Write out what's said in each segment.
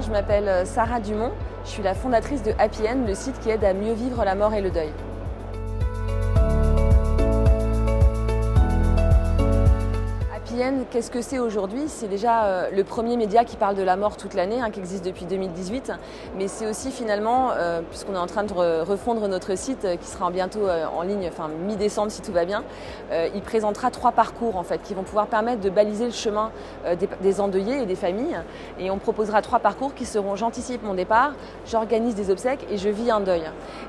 je m'appelle Sarah Dumont, je suis la fondatrice de Happy End, le site qui aide à mieux vivre la mort et le deuil. Happy End, qu'est-ce que c'est aujourd'hui? C'est déjà le premier média qui parle de la mort toute l'année, qui existe depuis 2018, mais c'est aussi finalement, puisqu'on est en train de refondre notre site qui sera bientôt en ligne, enfin mi-décembre si tout va bien, il présentera 3 parcours en fait, qui vont pouvoir permettre de baliser le chemin des endeuillés et des familles, et on proposera 3 parcours qui seront: j'anticipe mon départ, j'organise des obsèques et je vis un deuil.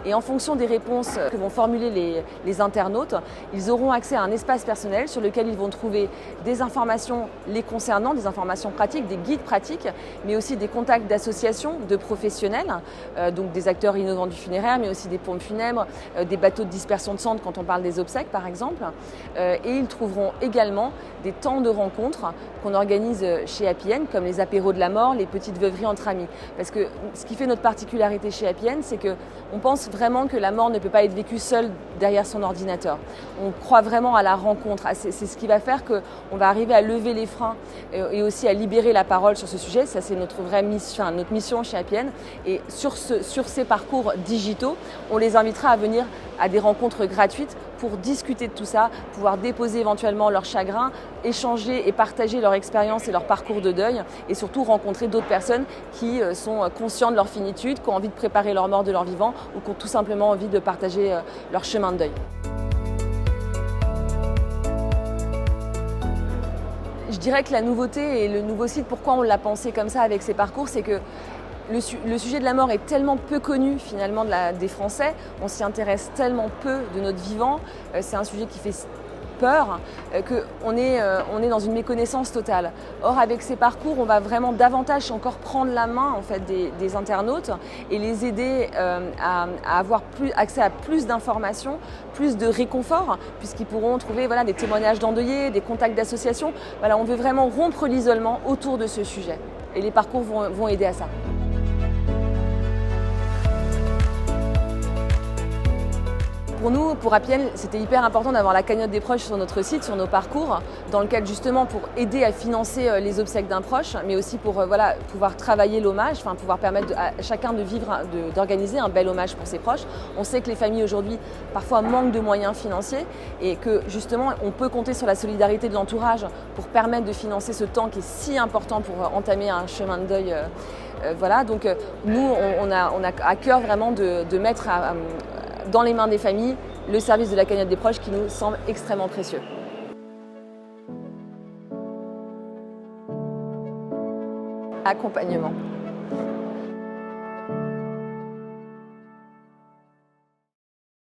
Et en fonction des réponses que vont formuler les internautes, ils auront accès à un espace personnel sur lequel ils vont trouver des informations les concernant, des informations pratiques, des guides pratiques, mais aussi des contacts d'associations, de professionnels, donc des acteurs innovants du funéraire, mais aussi des pompes funèbres, des bateaux de dispersion de cendres quand on parle des obsèques par exemple. Et ils trouveront également des temps de rencontres qu'on organise chez Happy End, comme les apéros de la mort, les petites veuveries entre amis. Parce que ce qui fait notre particularité chez Happy End, c'est qu'on pense vraiment que la mort ne peut pas être vécue seule derrière son ordinateur. On croit vraiment à la rencontre. C'est ce qui va faire qu'on va arriver à lever les freins et aussi à libérer la parole sur ce sujet. Ça, c'est notre vraie mission, notre mission chez Happy End. Et sur ces parcours digitaux, on les invitera à venir à des rencontres gratuites pour discuter de tout ça, pouvoir déposer éventuellement leur chagrin, échanger et partager leur expérience et leur parcours de deuil, et surtout rencontrer d'autres personnes qui sont conscientes de leur finitude, qui ont envie de préparer leur mort de leur vivant ou qui ont tout simplement envie de partager leur chemin de deuil. Je dirais que la nouveauté et le nouveau site, pourquoi on l'a pensé comme ça avec ces parcours, c'est que le sujet de la mort est tellement peu connu finalement des Français, on s'y intéresse tellement peu de notre vivant, c'est un sujet qui fait peur, qu'on est dans une méconnaissance totale. Or avec ces parcours, on va vraiment davantage encore prendre la main en fait, des internautes et les aider à avoir accès à plus d'informations, plus de réconfort, puisqu'ils pourront trouver des témoignages d'endeuillés, des contacts d'associations. On veut vraiment rompre l'isolement autour de ce sujet et les parcours vont aider à ça. Pour nous, pour Happy End, c'était hyper important d'avoir la cagnotte des proches sur notre site, sur nos parcours, dans lequel justement pour aider à financer les obsèques d'un proche, mais aussi pour pouvoir travailler l'hommage, pouvoir permettre à chacun de vivre, d'organiser un bel hommage pour ses proches. On sait que les familles aujourd'hui parfois manquent de moyens financiers et que justement on peut compter sur la solidarité de l'entourage pour permettre de financer ce temps qui est si important pour entamer un chemin de deuil. Donc nous, on a à cœur vraiment de mettre dans les mains des familles le service de la cagnotte des proches qui nous semble extrêmement précieux. Accompagnement.